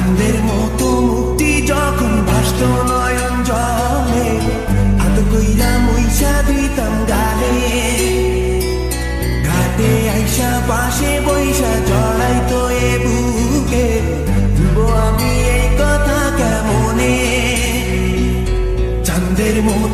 চাঁদের মতো মুক্তি যখন ভাসত নয়ন জলে, আদর কইরা মইসা দিতাম গালে। ঘাটে আইসা পাশে বইসা জড়াইতো এ বুকে, ভুলবো আমি এই কথা কেমনে। চাঁদের মতো